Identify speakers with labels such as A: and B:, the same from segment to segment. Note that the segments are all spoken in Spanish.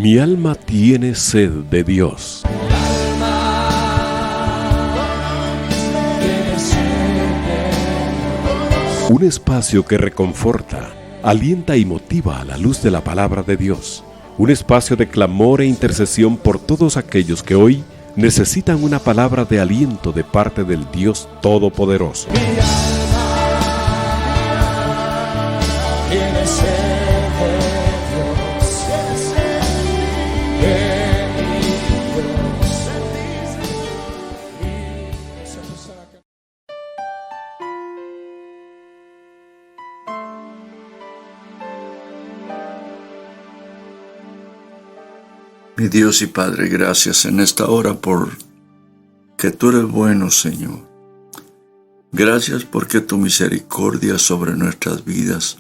A: Mi alma tiene sed de Dios. Un espacio que reconforta, alienta y motiva a la luz de la palabra de Dios. Un espacio de clamor e intercesión por todos aquellos que hoy necesitan una palabra de aliento de parte del Dios Todopoderoso.
B: Mi Dios y Padre, gracias en esta hora por que tú eres bueno, Señor. Gracias porque tu misericordia sobre nuestras vidas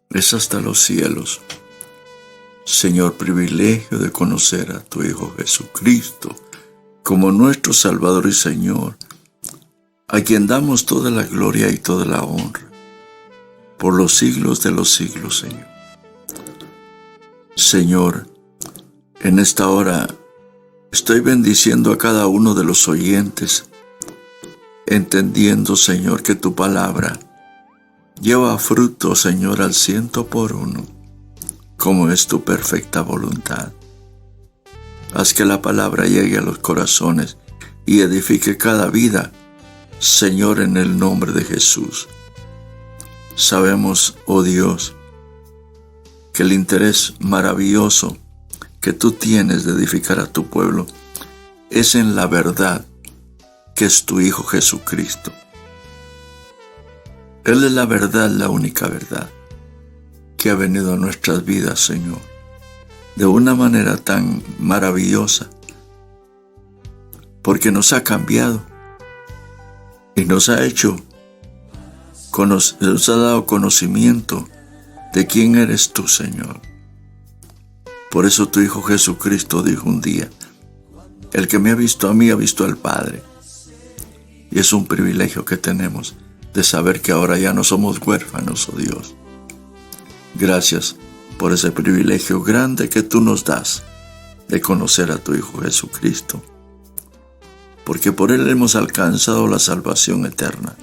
B: es hasta los cielos. Señor, privilegio de conocer a tu Hijo Jesucristo como nuestro Salvador y Señor, a quien damos toda la gloria y toda la honra por los siglos de los siglos, Señor. Señor, en esta hora estoy bendiciendo a cada uno de los oyentes, entendiendo, Señor, que tu palabra lleva fruto, Señor, al 100%, como es tu perfecta voluntad. Haz que la palabra llegue a los corazones y edifique cada vida, Señor, en el nombre de Jesús. Sabemos, oh Dios, que el interés maravilloso que tú tienes de edificar a tu pueblo es en la verdad que es tu Hijo Jesucristo. Él es la verdad, la única verdad que ha venido a nuestras vidas, Señor, de una manera tan maravillosa, porque nos ha cambiado y nos ha dado conocimiento de quién eres tú, Señor. Por eso tu Hijo Jesucristo dijo un día: el que me ha visto a mí ha visto al Padre. Y es un privilegio que tenemos de saber que ahora ya no somos huérfanos, oh Dios. Gracias por ese privilegio grande que tú nos das de conocer a tu Hijo Jesucristo, porque por Él hemos alcanzado la salvación eterna,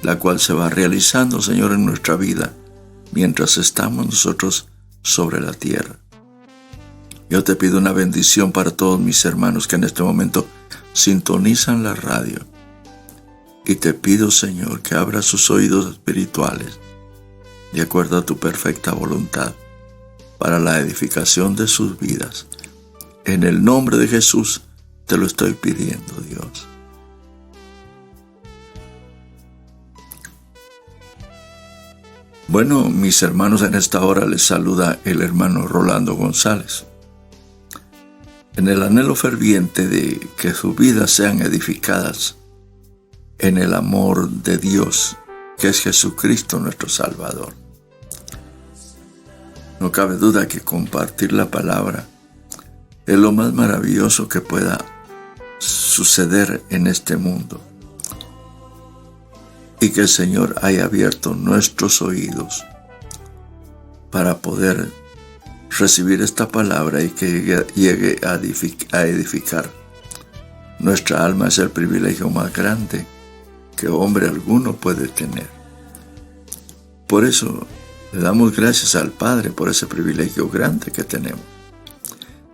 B: la cual se va realizando, Señor, en nuestra vida mientras estamos nosotros sobre la tierra. Yo te pido una bendición para todos mis hermanos que en este momento sintonizan la radio. Y te pido, Señor, que abra sus oídos espirituales de acuerdo a tu perfecta voluntad para la edificación de sus vidas. En el nombre de Jesús te lo estoy pidiendo, Dios. Bueno, mis hermanos, en esta hora les saluda el hermano Rolando González, en el anhelo ferviente de que sus vidas sean edificadas en el amor de Dios, que es Jesucristo nuestro Salvador. No cabe duda que compartir la palabra es lo más maravilloso que pueda suceder en este mundo, y que el Señor haya abierto nuestros oídos para poder recibir esta palabra y que llegue a edificar nuestra alma. Es el privilegio más grande que hombre alguno puede tener. Por eso le damos gracias al Padre por ese privilegio grande que tenemos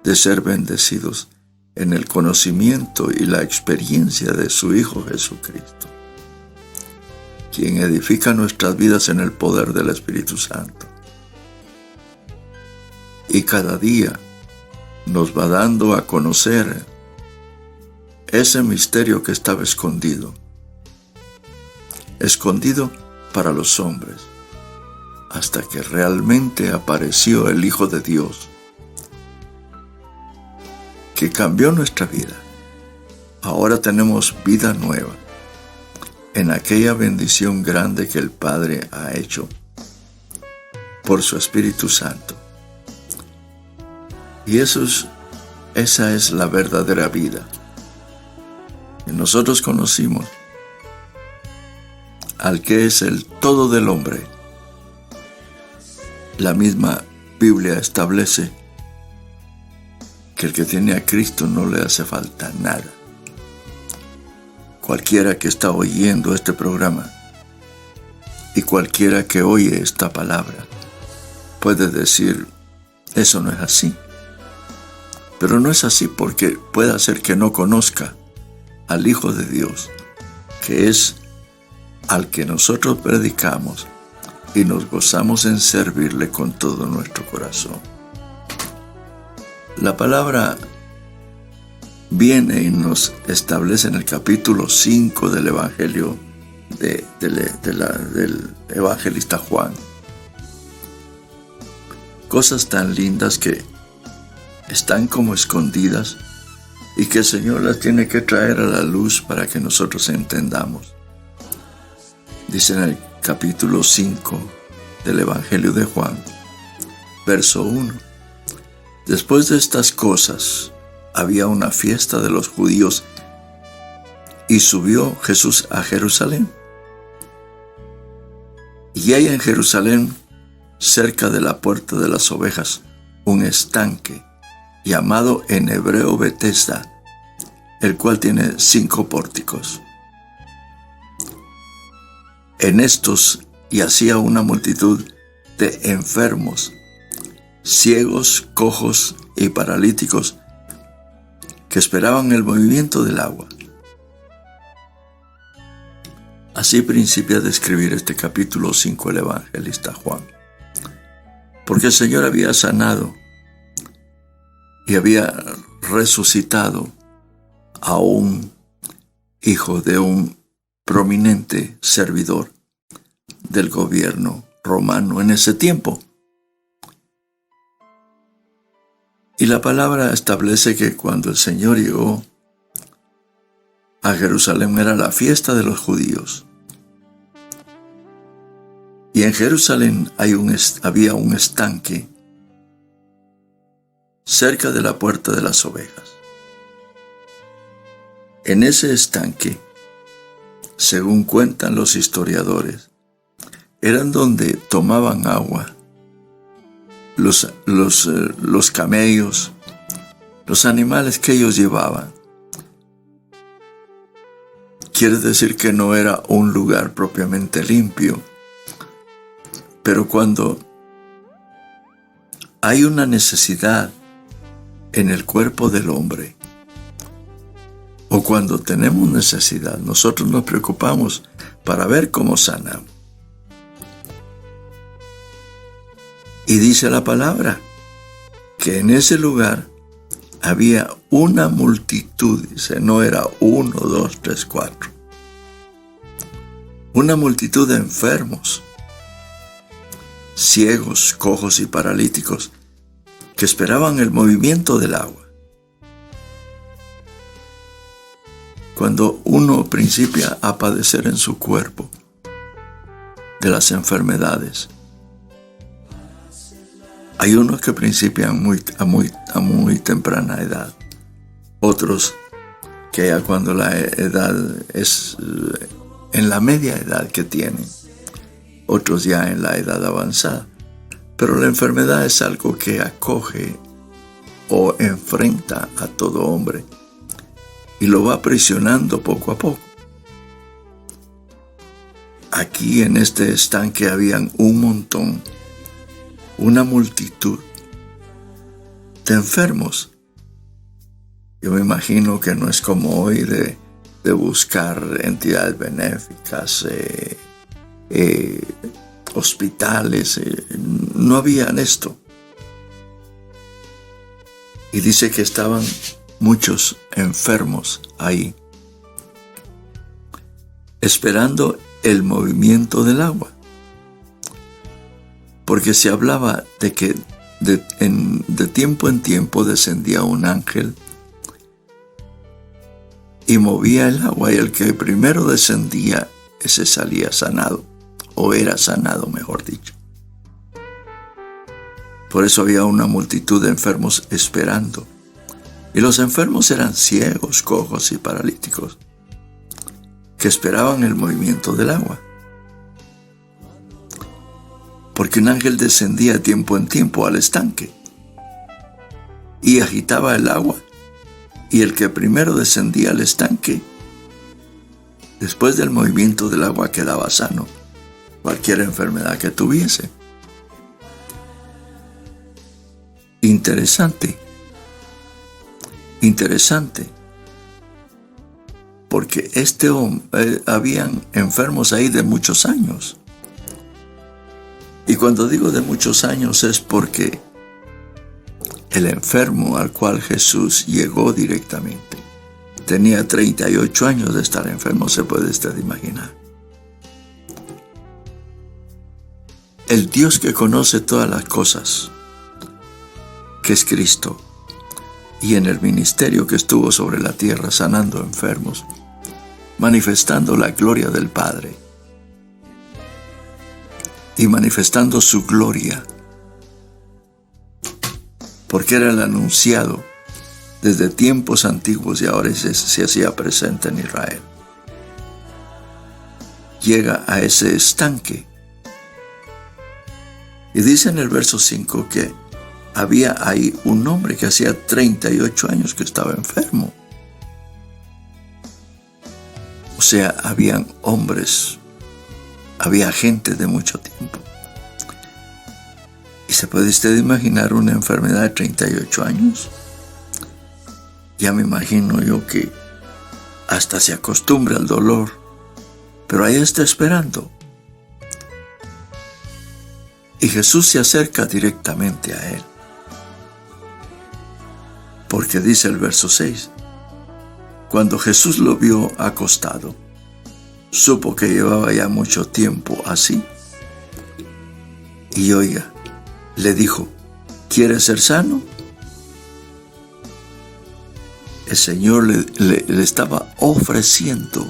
B: de ser bendecidos en el conocimiento y la experiencia de su Hijo Jesucristo, quien edifica nuestras vidas en el poder del Espíritu Santo. Y cada día nos va dando a conocer ese misterio que estaba escondido para los hombres, hasta que realmente apareció el Hijo de Dios, que cambió nuestra vida. Ahora tenemos vida nueva en aquella bendición grande que el Padre ha hecho por su Espíritu Santo. Y esa es la verdadera vida. Y nosotros conocimos al que es el todo del hombre. La misma Biblia establece que el que tiene a Cristo no le hace falta nada. Cualquiera que está oyendo este programa y cualquiera que oye esta palabra puede decir, eso no es así. Pero no es así porque puede ser que no conozca al Hijo de Dios, que es al que nosotros predicamos y nos gozamos en servirle con todo nuestro corazón. La palabra viene y nos establece en el capítulo 5 del Evangelio del evangelista Juan. Cosas tan lindas que están como escondidas y que el Señor las tiene que traer a la luz para que nosotros entendamos. Dice en el capítulo 5 del Evangelio de Juan, verso 1. Después de estas cosas, había una fiesta de los judíos y subió Jesús a Jerusalén. Y hay en Jerusalén, cerca de la puerta de las ovejas, un estanque llamado en hebreo Betesda, el cual tiene 5 pórticos. En estos yacía una multitud de enfermos, ciegos, cojos y paralíticos que esperaban el movimiento del agua. Así principia a describir este capítulo 5 el evangelista Juan. Porque el Señor había sanado y había resucitado a un hijo de un prominente servidor del gobierno romano en ese tiempo. Y la palabra establece que cuando el Señor llegó a Jerusalén era la fiesta de los judíos. Y en Jerusalén había un estanque cerca de la puerta de las ovejas. En ese estanque, según cuentan los historiadores, eran donde tomaban agua los camellos, los animales que ellos llevaban. Quiere decir que no era un lugar propiamente limpio, pero cuando hay una necesidad en el cuerpo del hombre, o cuando tenemos necesidad, nosotros nos preocupamos para ver cómo sanamos. Y dice la palabra que en ese lugar había una multitud, dice, no era 1, 2, 3, 4. Una multitud de enfermos, ciegos, cojos y paralíticos que esperaban el movimiento del agua. Cuando uno principia a padecer en su cuerpo de las enfermedades, hay unos que principian a muy temprana edad, otros que ya cuando la edad es en la media edad que tienen, otros ya en la edad avanzada. Pero la enfermedad es algo que acoge o enfrenta a todo hombre y lo va aprisionando poco a poco. Aquí en este estanque habían un montón, una multitud de enfermos. Yo me imagino que no es como hoy de buscar entidades benéficas, hospitales, no habían esto. Y dice que estaban muchos enfermos ahí, esperando el movimiento del agua. Porque se hablaba de que de tiempo en tiempo descendía un ángel y movía el agua, y el que primero descendía, ese salía sanado, o era sanado, mejor dicho. Por eso había una multitud de enfermos esperando. Y los enfermos eran ciegos, cojos y paralíticos, que esperaban el movimiento del agua. Porque un ángel descendía de tiempo en tiempo al estanque. y agitaba el agua, y el que primero descendía al estanque, después del movimiento del agua quedaba sano, cualquier enfermedad que tuviese. Interesante, porque este hombre, habían enfermos ahí de muchos años. Y cuando digo de muchos años es porque el enfermo al cual Jesús llegó directamente tenía 38 años de estar enfermo, se puede usted imaginar. El Dios que conoce todas las cosas, que es Cristo, y en el ministerio que estuvo sobre la tierra sanando enfermos, manifestando la gloria del Padre y manifestando su gloria, porque era el anunciado desde tiempos antiguos y ahora se hacía presente en Israel. Llega a ese estanque y dice en el verso 5 que había ahí un hombre que hacía 38 años que estaba enfermo. O sea, habían hombres, había gente de mucho tiempo. ¿Y se puede usted imaginar una enfermedad de 38 años? Ya me imagino yo que hasta se acostumbra al dolor, pero ahí está esperando. Y Jesús se acerca directamente a él. Porque dice el verso 6, cuando Jesús lo vio acostado, supo que llevaba ya mucho tiempo así. Y oiga, le dijo, ¿quieres ser sano? El Señor le estaba ofreciendo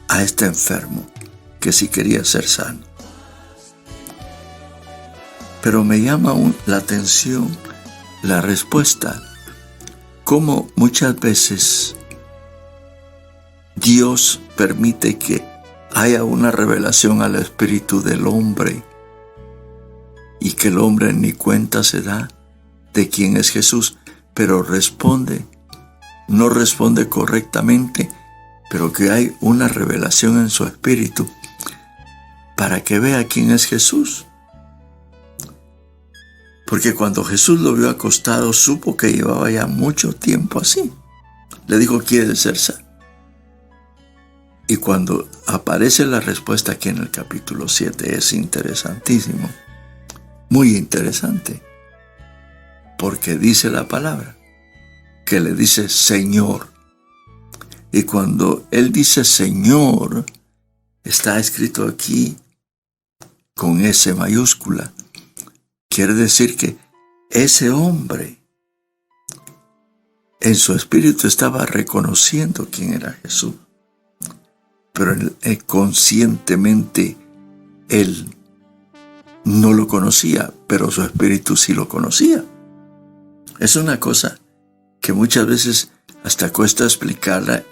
B: a este enfermo que si quería ser sano. Pero me llama la atención la respuesta, como muchas veces Dios permite que haya una revelación al espíritu del hombre y que el hombre ni cuenta se da de quién es Jesús, pero no responde correctamente, pero que hay una revelación en su espíritu para que vea quién es Jesús. Porque cuando Jesús lo vio acostado, supo que llevaba ya mucho tiempo así. Le dijo, ¿quieres ser sano? Y cuando aparece la respuesta aquí en el capítulo 7, es interesantísimo, muy interesante, porque dice la palabra, que le dice Señor. Y cuando él dice Señor, está escrito aquí con S mayúscula. Quiere decir que ese hombre en su espíritu estaba reconociendo quién era Jesús. Pero conscientemente él no lo conocía, pero su espíritu sí lo conocía. Es una cosa que muchas veces hasta cuesta explicarla,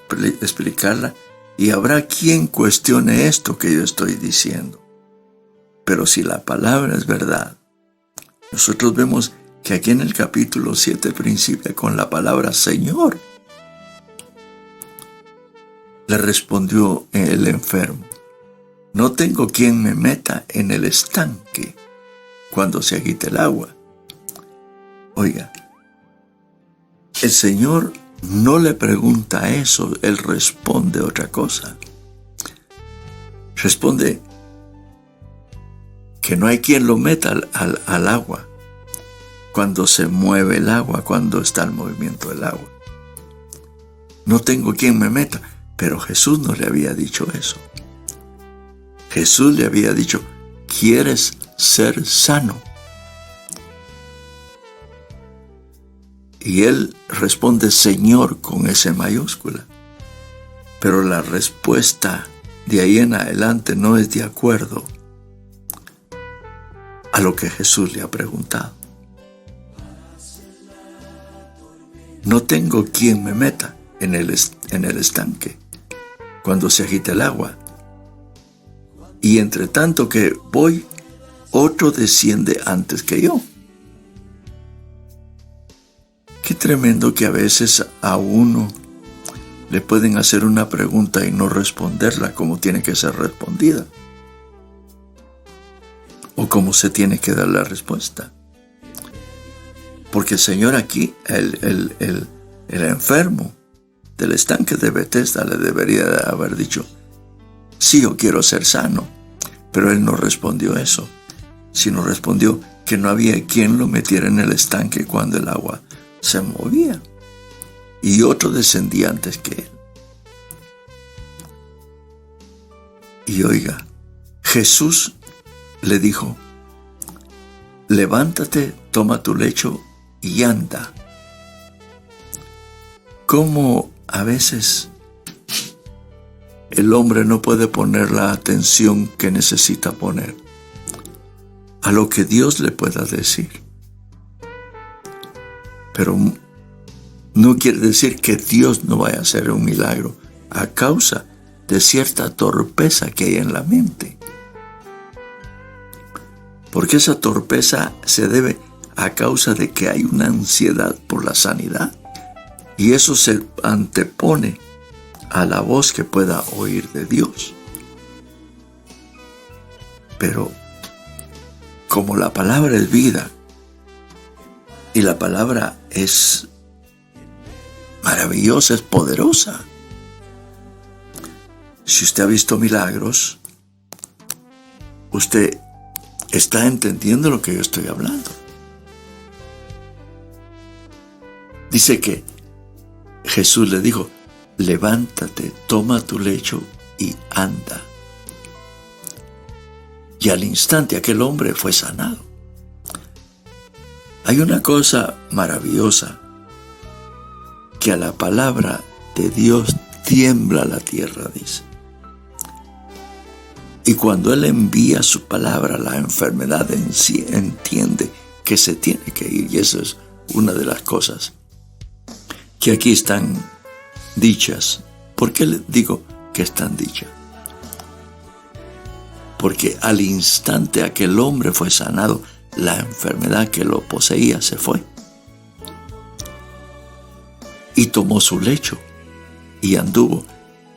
B: y habrá quien cuestione esto que yo estoy diciendo. Pero si la palabra es verdad, nosotros vemos que aquí en el capítulo 7 principia con la palabra Señor. Le respondió el enfermo, no tengo quien me meta en el estanque cuando se agite el agua. Oiga, el Señor no le pregunta eso, Él responde otra cosa. Responde que no hay quien lo meta al agua cuando se mueve el agua, cuando está el movimiento del agua. No tengo quien me meta, pero Jesús no le había dicho eso. Jesús le había dicho, ¿quieres ser sano? Y él responde Señor con S mayúscula. Pero la respuesta de ahí en adelante no es de acuerdo a lo que Jesús le ha preguntado. No tengo quien me meta en el estanque cuando se agite el agua. Y entre tanto que voy, otro desciende antes que yo. tremendo que a veces a uno le pueden hacer una pregunta y no responderla como tiene que ser respondida, o como se tiene que dar la respuesta. Porque el Señor aquí, el enfermo del estanque de Betesda, le debería de haber dicho: sí, yo quiero ser sano. Pero él no respondió eso, sino respondió que no había quien lo metiera en el estanque cuando el agua se movía, y otro descendía antes que él. Y oiga, Jesús le dijo: levántate, toma tu lecho y anda. ¿Cómo a veces el hombre no puede poner la atención que necesita poner a lo que Dios le pueda decir? Pero no quiere decir que Dios no vaya a hacer un milagro a causa de cierta torpeza que hay en la mente. Porque esa torpeza se debe a causa de que hay una ansiedad por la sanidad, y eso se antepone a la voz que pueda oír de Dios. Pero como la palabra es vida y la palabra es maravillosa, es poderosa, si usted ha visto milagros, usted está entendiendo lo que yo estoy hablando. Dice que Jesús le dijo: levántate, toma tu lecho y anda. Y al instante aquel hombre fue sanado. Hay una cosa maravillosa, que a la palabra de Dios tiembla la tierra, dice. Y cuando Él envía su palabra, la enfermedad en sí entiende que se tiene que ir. Y eso es una de las cosas que aquí están dichas. ¿Por qué le digo que están dichas? Porque al instante aquel hombre fue sanado, la enfermedad que lo poseía se fue. Y tomó su lecho y anduvo.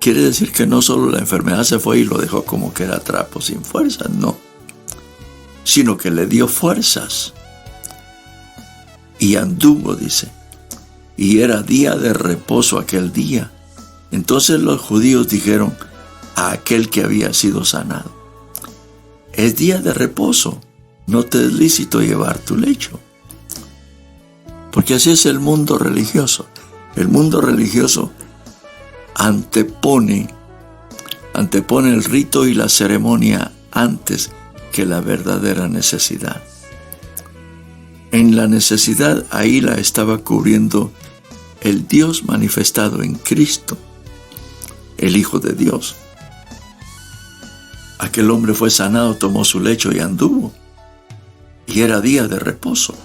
B: Quiere decir que no solo la enfermedad se fue y lo dejó como que era trapo sin fuerzas, no. Sino que le dio fuerzas. Y anduvo, dice. Y era día de reposo aquel día. Entonces los judíos dijeron a aquel que había sido sanado: es día de reposo, no te es lícito llevar tu lecho. Porque así es el mundo religioso. El mundo religioso antepone el rito y la ceremonia antes que la verdadera necesidad. En la necesidad, ahí la estaba cubriendo el Dios manifestado en Cristo, el Hijo de Dios. Aquel hombre fue sanado, tomó su lecho y anduvo. Y era día de reposo.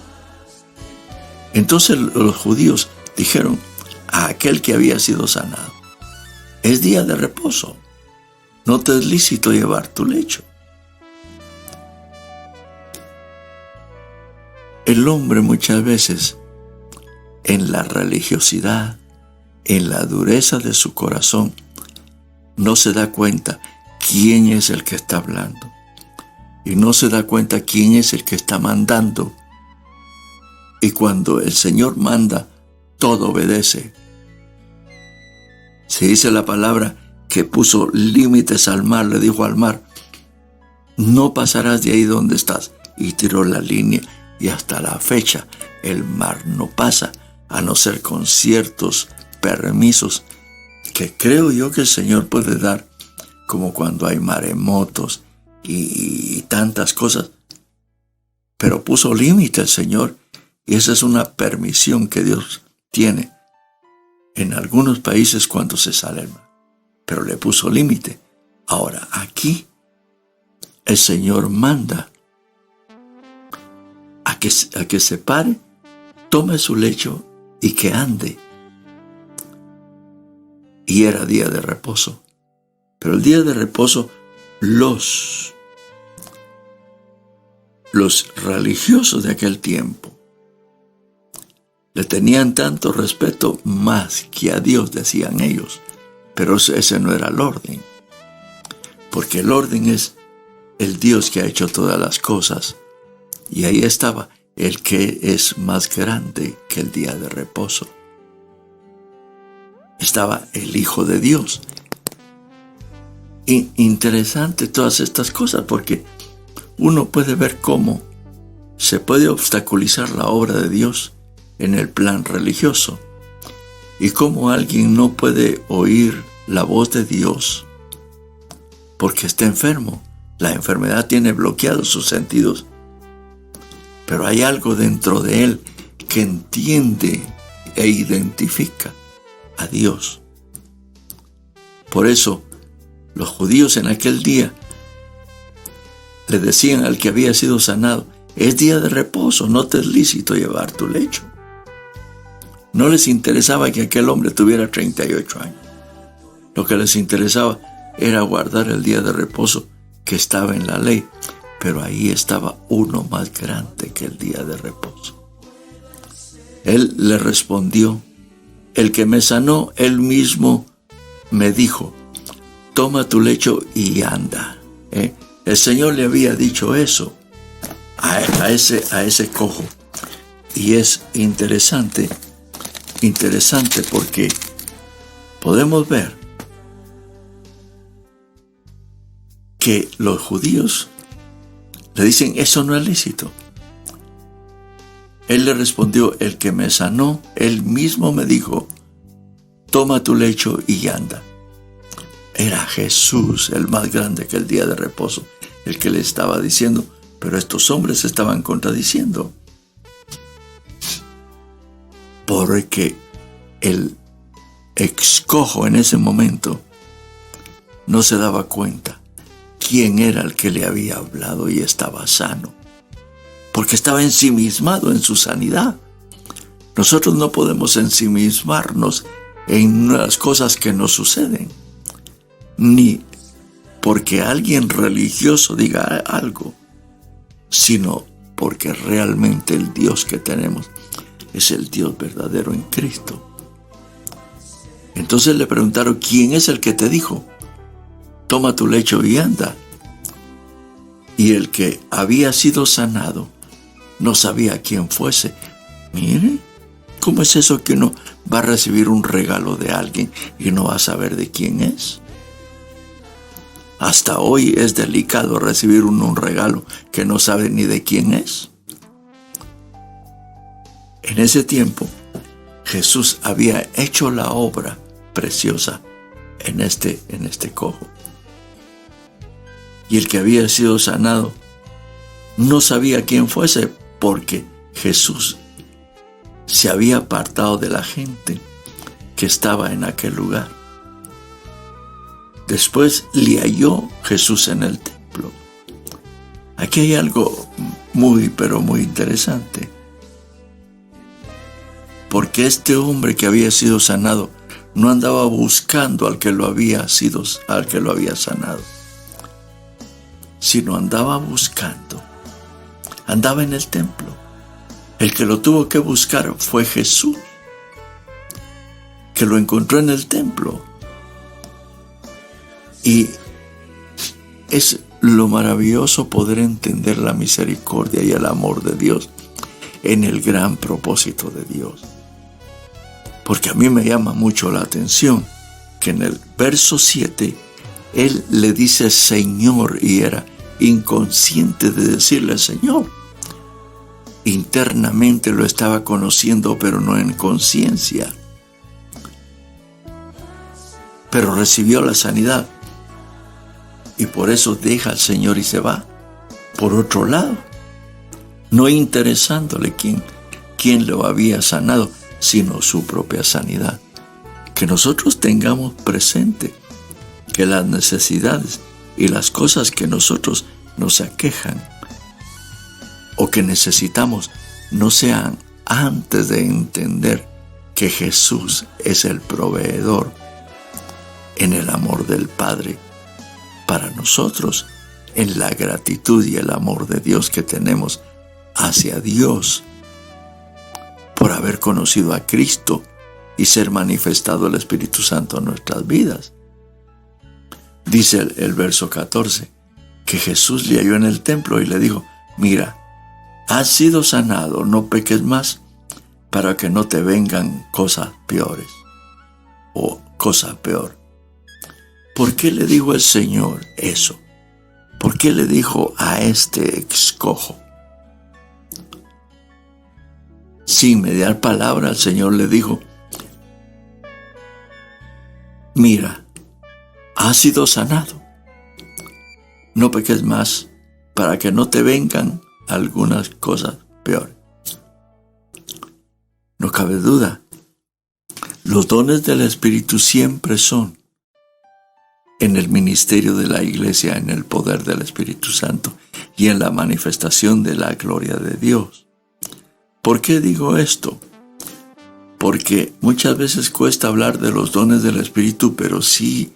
B: Entonces los judíos dijeron a aquel que había sido sanado: es día de reposo, no te es lícito llevar tu lecho. El hombre muchas veces, en la religiosidad, en la dureza de su corazón, no se da cuenta quién es el que está hablando, y no se da cuenta quién es el que está mandando. Y cuando el Señor manda, todo obedece. Se dice la palabra que puso límites al mar, le dijo al mar: no pasarás de ahí donde estás, y tiró la línea, y hasta la fecha el mar no pasa, a no ser con ciertos permisos que creo yo que el Señor puede dar, como cuando hay maremotos y tantas cosas. Pero puso límite el Señor, y esa es una permisión que Dios tiene en algunos países cuando se sale el mar, pero le puso límite. Ahora aquí el Señor manda a que se pare, tome su lecho y que ande. Y era día de reposo. Pero el día de reposo, los religiosos de aquel tiempo Le tenían tanto respeto más que a Dios, decían ellos. Pero ese no era el orden. Porque el orden es el Dios que ha hecho todas las cosas. Y ahí estaba el que es más grande que el día de reposo. Estaba el Hijo de Dios. Interesante todas estas cosas, porque uno puede ver cómo se puede obstaculizar la obra de Dios en el plan religioso, y cómo alguien no puede oír la voz de Dios porque está enfermo. La enfermedad tiene bloqueados sus sentidos, pero hay algo dentro de él que entiende e identifica a Dios. Por eso los judíos en aquel día le decían al que había sido sanado: es día de reposo, no te es lícito llevar tu lecho. No les interesaba que aquel hombre tuviera 38 años. Lo que les interesaba era guardar el día de reposo que estaba en la ley. Pero ahí estaba uno más grande que el día de reposo. Él le respondió: el que me sanó, él mismo me dijo: toma tu lecho y anda. El Señor le había dicho eso a ese cojo. Y es interesante porque podemos ver que los judíos le dicen: eso no es lícito. Él le respondió: el que me sanó, él mismo me dijo: toma tu lecho y anda. Era Jesús, el más grande que el día de reposo, el que le estaba diciendo. Pero estos hombres se estaban contradiciendo, porque el excojo en ese momento no se daba cuenta quién era el que le había hablado y estaba sano, porque estaba ensimismado en su sanidad. Nosotros no podemos ensimismarnos en las cosas que nos suceden, ni porque alguien religioso diga algo, sino porque realmente el Dios que tenemos es el Dios verdadero en Cristo. Entonces le preguntaron: ¿quién es el que te dijo? Toma tu lecho y anda. Y el que había sido sanado no sabía quién fuese. Mire, ¿cómo es eso que uno va a recibir un regalo de alguien y no va a saber de quién es? Hasta hoy es delicado recibir un regalo que no sabe ni de quién es. En ese tiempo, Jesús había hecho la obra preciosa en este cojo. Y el que había sido sanado no sabía quién fuese, porque Jesús se había apartado de la gente que estaba en aquel lugar. Después le halló Jesús en el templo. Aquí hay algo pero muy interesante, porque este hombre que había sido sanado no andaba buscando al que lo había sanado, sino andaba en el templo. El que lo tuvo que buscar fue Jesús, que lo encontró en el templo. Y es lo maravilloso poder entender la misericordia y el amor de Dios en el gran propósito de Dios. Porque a mí me llama mucho la atención que en el verso 7 Él le dice Señor, y era inconsciente de decirle Señor. Internamente lo estaba conociendo, pero no en conciencia. Pero recibió la sanidad. Y por eso deja al Señor y se va por otro lado, no interesándole quién lo había sanado, sino su propia sanidad. Que nosotros tengamos presente que las necesidades y las cosas que nosotros nos aquejan o que necesitamos no sean antes de entender que Jesús es el proveedor en el amor del Padre para nosotros, en la gratitud y el amor de Dios que tenemos hacia Dios por haber conocido a Cristo y ser manifestado el Espíritu Santo en nuestras vidas. Dice el verso 14, que Jesús le halló en el templo y le dijo: mira, has sido sanado, no peques más, para que no te vengan cosas peores o cosa peor. ¿Por qué le dijo el Señor eso? ¿Por qué le dijo a este excojo? Sin mediar palabra, el Señor le dijo: mira, has sido sanado, no peques más, para que no te vengan algunas cosas peores. No cabe duda, los dones del Espíritu siempre son en el ministerio de la iglesia, en el poder del Espíritu Santo y en la manifestación de la gloria de Dios. ¿Por qué digo esto? Porque muchas veces cuesta hablar de los dones del Espíritu, pero sí,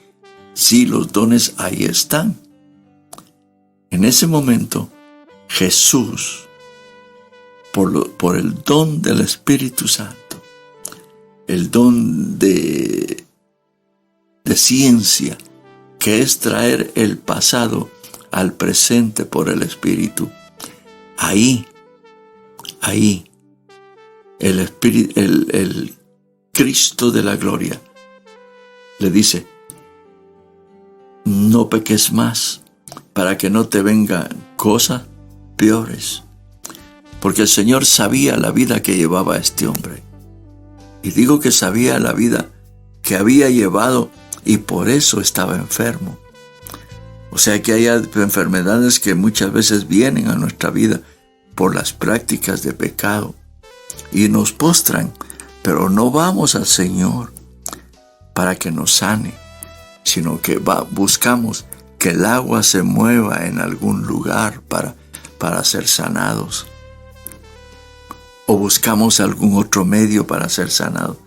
B: los dones ahí están. En ese momento, Jesús, por el don del Espíritu Santo, el don de ciencia, que es traer el pasado al presente por el Espíritu, ahí, el Cristo de la gloria le dice: no peques más, para que no te vengan cosas peores. Porque el Señor sabía la vida que llevaba este hombre. Y digo que sabía la vida que había llevado y por eso estaba enfermo. O sea que hay enfermedades que muchas veces vienen a nuestra vida por las prácticas de pecado y nos postran, pero no vamos al Señor para que nos sane, sino que buscamos que el agua se mueva en algún lugar para ser sanados. O buscamos algún otro medio para ser sanados.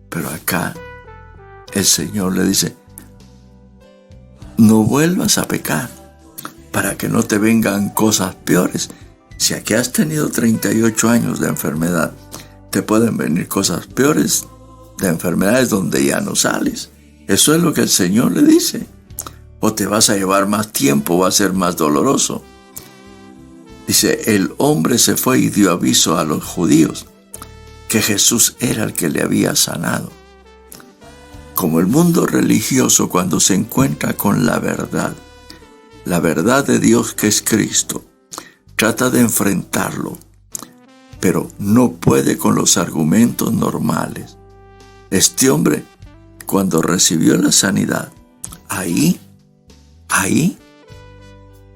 B: Pero acá el Señor le dice: no vuelvas a pecar para que no te vengan cosas peores. Si aquí has tenido 38 años de enfermedad, te pueden venir cosas peores de enfermedades donde ya no sales. Eso es lo que el Señor le dice. O te vas a llevar más tiempo, va a ser más doloroso. Dice: el hombre se fue y dio aviso a los judíos que Jesús era el que le había sanado. Como el mundo religioso, cuando se encuentra con la verdad de Dios que es Cristo, trata de enfrentarlo, pero no puede con los argumentos normales. Este hombre, cuando recibió la sanidad, ahí,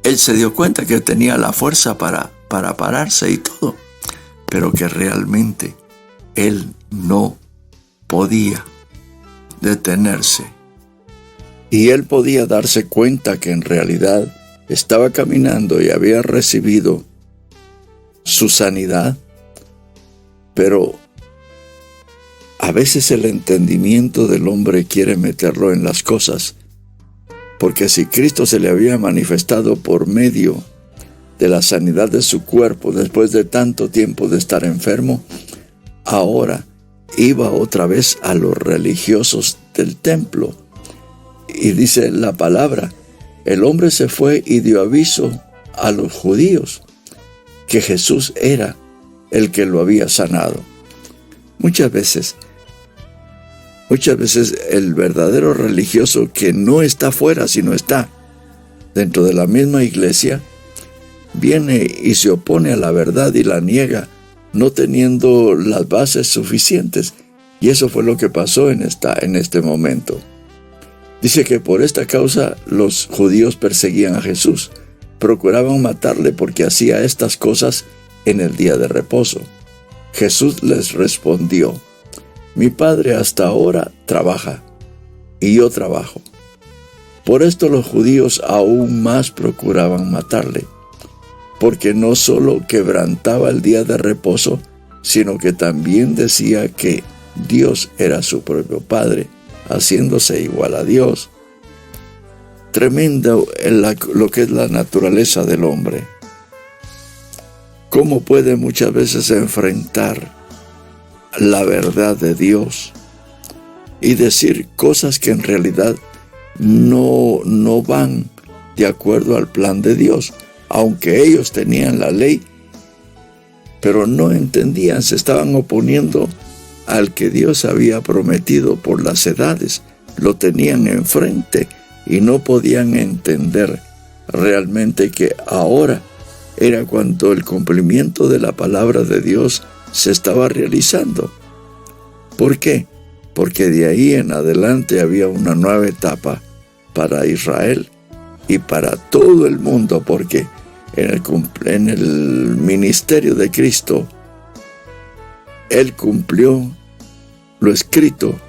B: él se dio cuenta que tenía la fuerza para pararse y todo, pero que realmente él no podía detenerse. Y él podía darse cuenta que en realidad estaba caminando y había recibido su sanidad, pero a veces el entendimiento del hombre quiere meterlo en las cosas, porque si Cristo se le había manifestado por medio de la sanidad de su cuerpo después de tanto tiempo de estar enfermo, ahora iba otra vez a los religiosos del templo. Y dice la palabra: el hombre se fue y dio aviso a los judíos que Jesús era el que lo había sanado. Muchas veces el verdadero religioso, que no está fuera, sino está dentro de la misma iglesia, viene y se opone a la verdad y la niega, no teniendo las bases suficientes. Y eso fue lo que pasó en este momento. Dice que por esta causa los judíos perseguían a Jesús, procuraban matarle porque hacía estas cosas en el día de reposo. Jesús les respondió: mi Padre hasta ahora trabaja, y yo trabajo. Por esto los judíos aún más procuraban matarle, porque no solo quebrantaba el día de reposo, sino que también decía que Dios era su propio Padre, haciéndose igual a Dios. Tremendo lo que es la naturaleza del hombre. Cómo puede muchas veces enfrentar la verdad de Dios y decir cosas que en realidad no van de acuerdo al plan de Dios, aunque ellos tenían la ley, pero no entendían, se estaban oponiendo al que Dios había prometido por las edades, lo tenían enfrente y no podían entender realmente que ahora era cuando el cumplimiento de la palabra de Dios se estaba realizando. ¿Por qué? Porque de ahí en adelante había una nueva etapa para Israel y para todo el mundo, porque en el ministerio de Cristo, Él cumplió lo escrito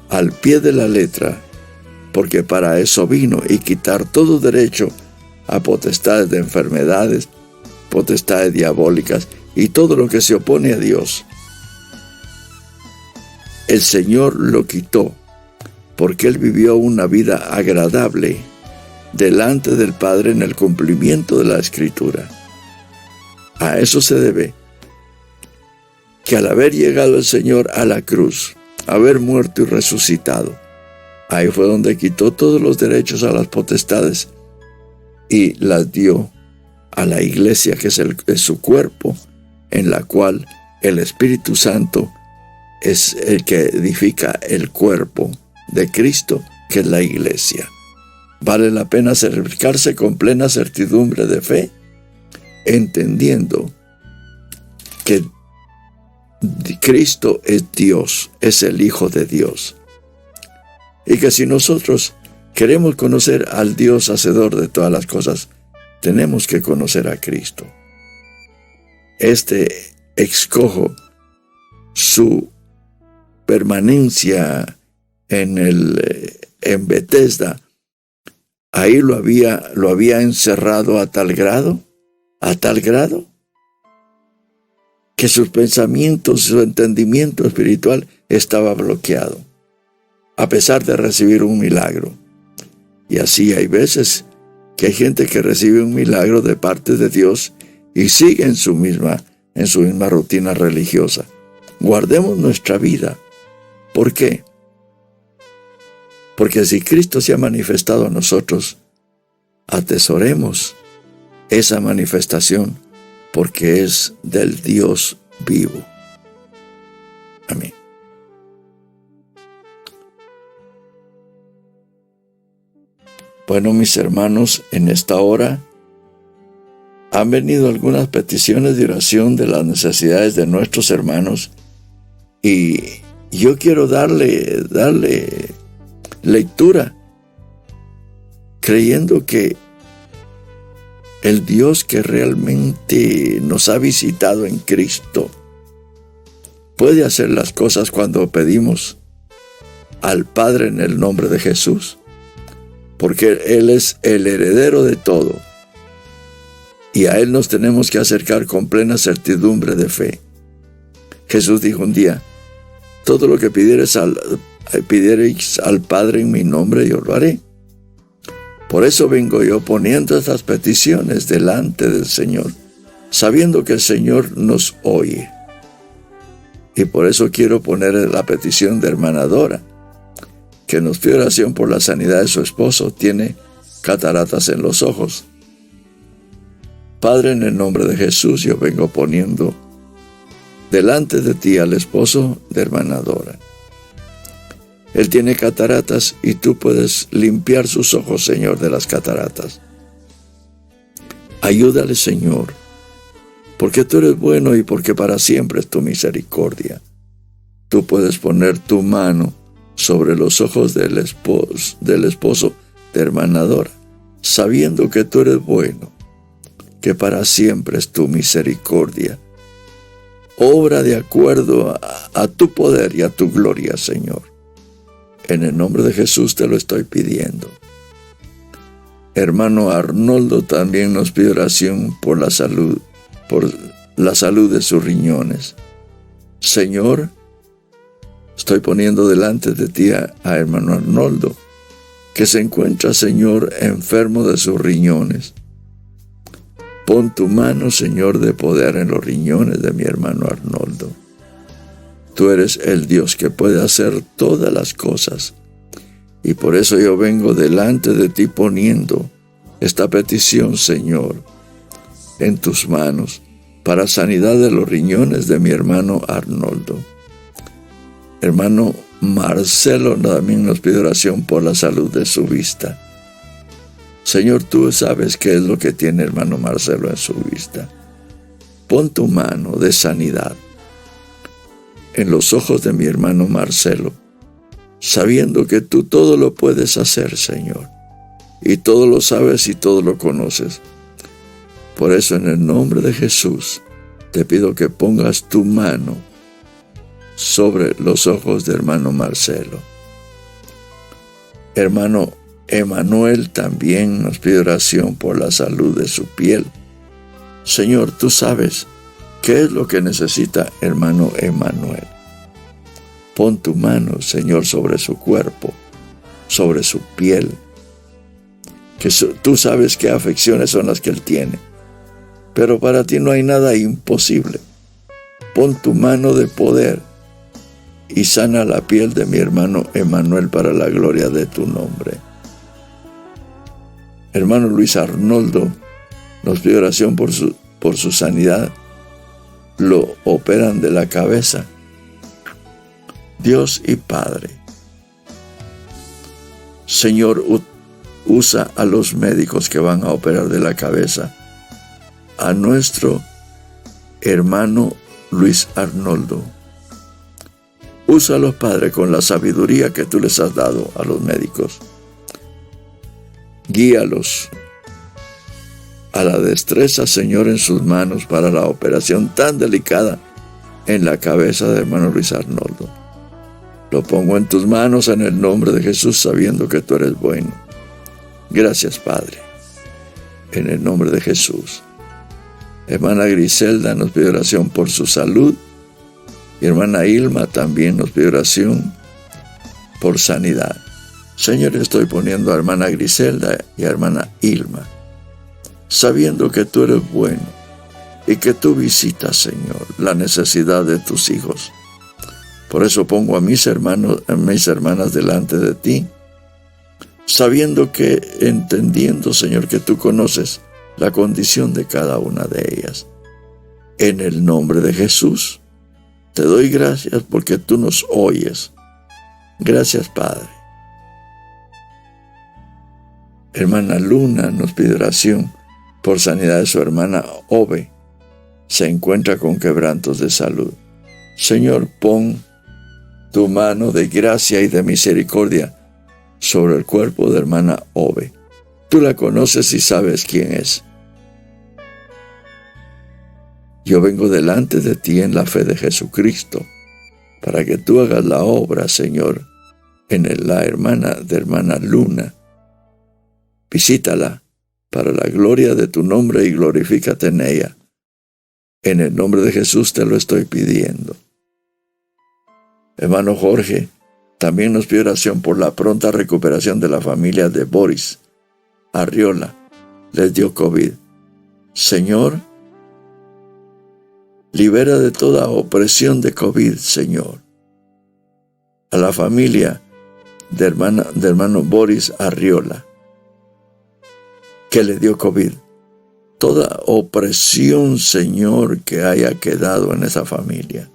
B: al pie de la letra, porque para eso vino, y quitar todo derecho a potestades de enfermedades, potestades diabólicas y todo lo que se opone a Dios. El Señor lo quitó, porque Él vivió una vida agradable delante del Padre en el cumplimiento de la Escritura. A eso se debe que al haber llegado el Señor a la cruz, haber muerto y resucitado, ahí fue donde quitó todos los derechos a las potestades y las dio a la iglesia, que es su cuerpo, en la cual el Espíritu Santo es el que edifica el cuerpo de Cristo, que es la iglesia. Vale la pena acercarse con plena certidumbre de fe, entendiendo que Cristo es Dios, es el Hijo de Dios. Y que si nosotros queremos conocer al Dios hacedor de todas las cosas, tenemos que conocer a Cristo. Escojo su permanencia en Betesda. Ahí lo había encerrado a tal grado, que sus pensamientos, su entendimiento espiritual estaba bloqueado, a pesar de recibir un milagro. Y así hay veces que hay gente que recibe un milagro de parte de Dios y sigue en su misma rutina religiosa. Guardemos nuestra vida. ¿Por qué? Porque si Cristo se ha manifestado a nosotros, atesoremos esa manifestación, porque es del Dios vivo. Amén. Bueno, mis hermanos, en esta hora han venido algunas peticiones de oración de las necesidades de nuestros hermanos, y yo quiero darle lectura, creyendo que el Dios que realmente nos ha visitado en Cristo puede hacer las cosas cuando pedimos al Padre en el nombre de Jesús, porque Él es el heredero de todo, y a Él nos tenemos que acercar con plena certidumbre de fe. Jesús dijo un día: todo lo que pidiereis al Padre en mi nombre, yo lo haré. Por eso vengo yo poniendo estas peticiones delante del Señor, sabiendo que el Señor nos oye. Y por eso quiero poner la petición de hermana Dora, que nos pide oración por la sanidad de su esposo. Tiene cataratas en los ojos. Padre, en el nombre de Jesús, yo vengo poniendo delante de ti al esposo de hermana Dora. Él tiene cataratas y tú puedes limpiar sus ojos, Señor, de las cataratas. Ayúdale, Señor, porque tú eres bueno y porque para siempre es tu misericordia. Tú puedes poner tu mano sobre los ojos del esposo de hermana Dora, sabiendo que tú eres bueno, que para siempre es tu misericordia. Obra de acuerdo a tu poder y a tu gloria, Señor. En el nombre de Jesús te lo estoy pidiendo. Hermano Arnoldo también nos pide oración por la salud de sus riñones. Señor, estoy poniendo delante de ti a hermano Arnoldo, que se encuentra, Señor, enfermo de sus riñones. Pon tu mano, Señor, de poder en los riñones de mi hermano Arnoldo. Tú eres el Dios que puede hacer todas las cosas. Y por eso yo vengo delante de ti poniendo esta petición, Señor, en tus manos, para sanidad de los riñones de mi hermano Arnoldo. Hermano Marcelo también nos pide oración por la salud de su vista. Señor, tú sabes qué es lo que tiene hermano Marcelo en su vista. Pon tu mano de sanidad en los ojos de mi hermano Marcelo, sabiendo que tú todo lo puedes hacer, Señor, y todo lo sabes y todo lo conoces. Por eso, en el nombre de Jesús, te pido que pongas tu mano sobre los ojos de hermano Marcelo. Hermano Emanuel también nos pide oración por la salud de su piel. Señor, tú sabes qué es lo que necesita hermano Emanuel. Pon tu mano, Señor, sobre su cuerpo, sobre su piel. Tú sabes qué afecciones son las que él tiene, pero para ti no hay nada imposible. Pon tu mano de poder y sana la piel de mi hermano Emanuel para la gloria de tu nombre. Hermano Luis Arnoldo nos pide oración por su sanidad. Lo operan de la cabeza. Dios y Padre, Señor, usa a los médicos que van a operar de la cabeza a nuestro hermano Luis Arnoldo. Úsalos, Padre, con la sabiduría que tú les has dado a los médicos. Guíalos a la destreza, Señor, en sus manos para la operación tan delicada en la cabeza de hermano Luis Arnoldo. Lo pongo en tus manos en el nombre de Jesús, sabiendo que tú eres bueno. Gracias, Padre, en el nombre de Jesús. Hermana Griselda nos pide oración por su salud. Y hermana Ilma también nos pide oración por sanidad. Señor, estoy poniendo a hermana Griselda y a hermana Ilma, sabiendo que tú eres bueno y que tú visitas, Señor, la necesidad de tus hijos. Por eso pongo a mis hermanos, a mis hermanas delante de ti, sabiendo que, entendiendo, Señor, que tú conoces la condición de cada una de ellas. En el nombre de Jesús, te doy gracias porque tú nos oyes. Gracias, Padre. Hermana Luna nos pide oración por sanidad de su hermana Ove. Se encuentra con quebrantos de salud. Señor, pon tu mano de gracia y de misericordia sobre el cuerpo de hermana Ove. Tú la conoces y sabes quién es. Yo vengo delante de ti en la fe de Jesucristo, para que tú hagas la obra, Señor, en la hermana de hermana Luna. Visítala para la gloria de tu nombre y glorifícate en ella. En el nombre de Jesús te lo estoy pidiendo. Hermano Jorge también nos pide oración por la pronta recuperación de la familia de Boris Arriola. Les dio COVID. Señor, libera de toda opresión de COVID, Señor. A la familia de hermano Boris Arriola, que le dio COVID. Toda opresión, Señor, que haya quedado en esa familia.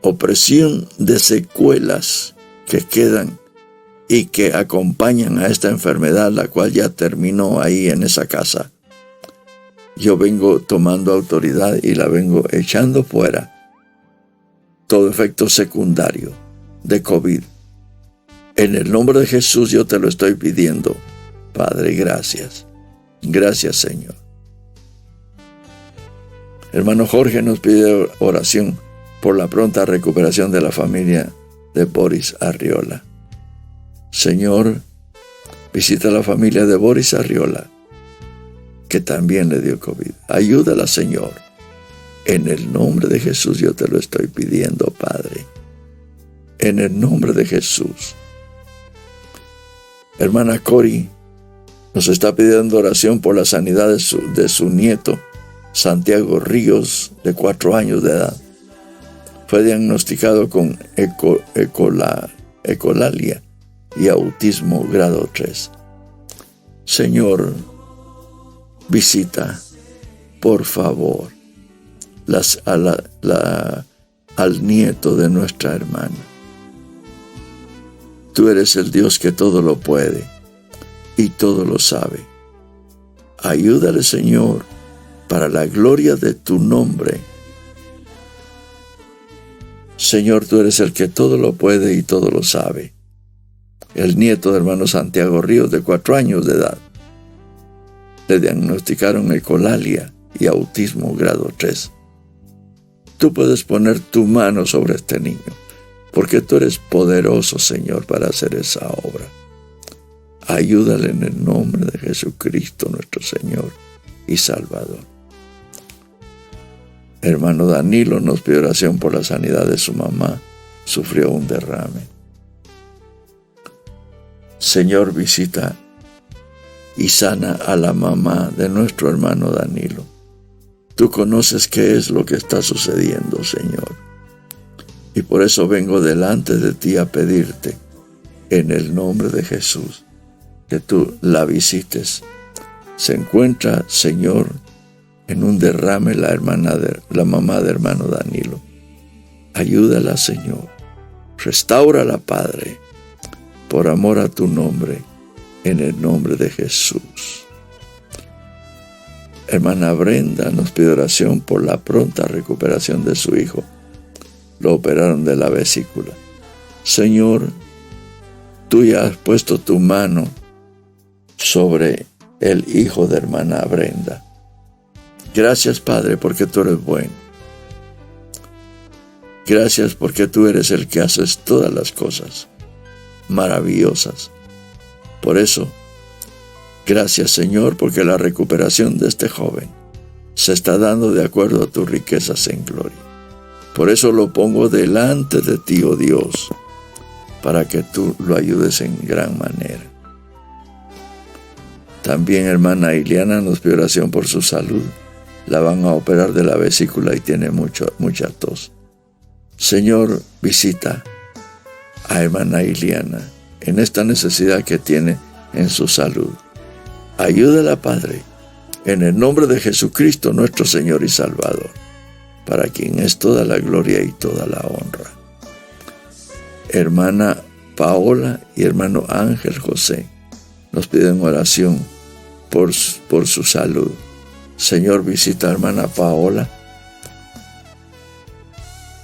B: Opresión de secuelas que quedan y que acompañan a esta enfermedad, la cual ya terminó ahí en esa casa. Yo vengo tomando autoridad y la vengo echando fuera. Todo efecto secundario de COVID. En el nombre de Jesús yo te lo estoy pidiendo. Padre, gracias. Gracias, Señor. Hermano Jorge nos pide oración por la pronta recuperación de la familia de Boris Arriola. Señor, visita a la familia de Boris Arriola, que también le dio COVID. Ayúdala, Señor. En el nombre de Jesús yo te lo estoy pidiendo, Padre. En el nombre de Jesús. Hermana Cori nos está pidiendo oración por la sanidad de su nieto, Santiago Ríos, de 4 años de edad. Fue diagnosticado con ecolalia y autismo grado 3. Señor, visita, por favor, al nieto de nuestra hermana. Tú eres el Dios que todo lo puede y todo lo sabe. Ayúdale, Señor, para la gloria de tu nombre. Señor, tú eres el que todo lo puede y todo lo sabe. El nieto de hermano Santiago Ríos, de 4 años de edad, le diagnosticaron ecolalia y autismo grado 3. Tú puedes poner tu mano sobre este niño, porque tú eres poderoso, Señor, para hacer esa obra. Ayúdale en el nombre de Jesucristo, nuestro Señor y Salvador. Hermano Danilo nos pide oración por la sanidad de su mamá. Sufrió un derrame. Señor, visita y sana a la mamá de nuestro hermano Danilo. Tú conoces qué es lo que está sucediendo, Señor. Y por eso vengo delante de ti a pedirte, en el nombre de Jesús, que tú la visites. Se encuentra, Señor, en un derrame la mamá de hermano Danilo. Ayúdala, Señor. Restáurala, Padre, por amor a tu nombre, en el nombre de Jesús. Hermana Brenda nos pide oración por la pronta recuperación de su hijo. Lo operaron de la vesícula. Señor, tú ya has puesto tu mano sobre el hijo de hermana Brenda. Gracias, Padre, porque tú eres bueno. Gracias porque tú eres el que haces todas las cosas maravillosas. Por eso, gracias, Señor, porque la recuperación de este joven se está dando de acuerdo a tus riquezas en gloria. Por eso lo pongo delante de ti, oh Dios, para que tú lo ayudes en gran manera. También hermana Iliana nos pide oración por su salud. La van a operar de la vesícula y tiene mucha tos. Señor, visita a hermana Iliana en esta necesidad que tiene en su salud. Ayúdala, Padre, en el nombre de Jesucristo, nuestro Señor y Salvador, para quien es toda la gloria y toda la honra. Hermana Paola y hermano Ángel José nos piden oración por su salud. Señor, visita a hermana Paola.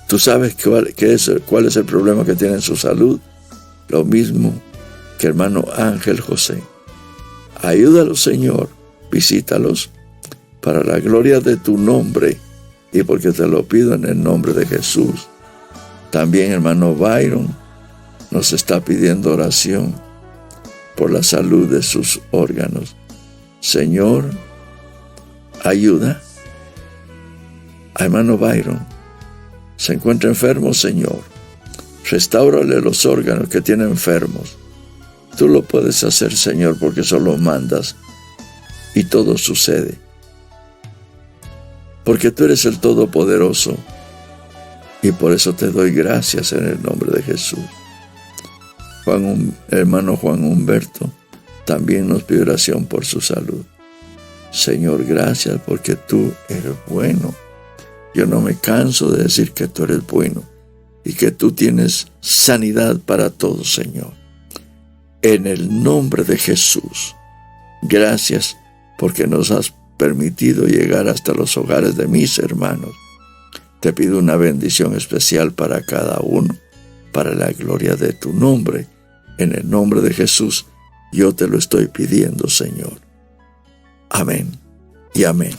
B: Tú sabes cuál es el problema que tiene en su salud. Lo mismo que hermano Ángel José. Ayúdalos, Señor. Visítalos para la gloria de tu nombre y porque te lo pido en el nombre de Jesús. También hermano Byron nos está pidiendo oración por la salud de sus órganos. Señor, ayuda a hermano Byron. Se encuentra enfermo, Señor. Restáurale los órganos que tiene enfermos. Tú lo puedes hacer, Señor, porque solo mandas y todo sucede. Porque tú eres el Todopoderoso y por eso te doy gracias en el nombre de Jesús. Hermano Juan Humberto también nos pide oración por su salud. Señor, gracias porque tú eres bueno. Yo no me canso de decir que tú eres bueno y que tú tienes sanidad para todos, Señor. En el nombre de Jesús, gracias porque nos has permitido llegar hasta los hogares de mis hermanos. Te pido una bendición especial para cada uno, para la gloria de tu nombre. En el nombre de Jesús, yo te lo estoy pidiendo, Señor. Amén y amén.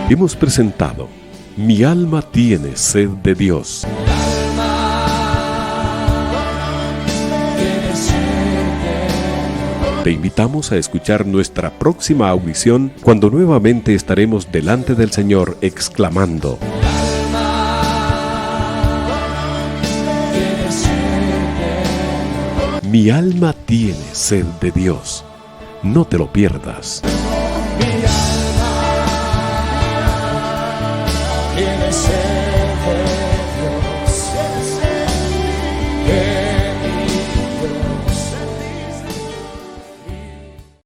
A: Hemos presentado Mi alma tiene sed de Dios. Te invitamos a escuchar nuestra próxima audición cuando nuevamente estaremos delante del Señor exclamando: mi alma tiene sed de Dios. No te lo pierdas.
C: Mi alma tiene sed.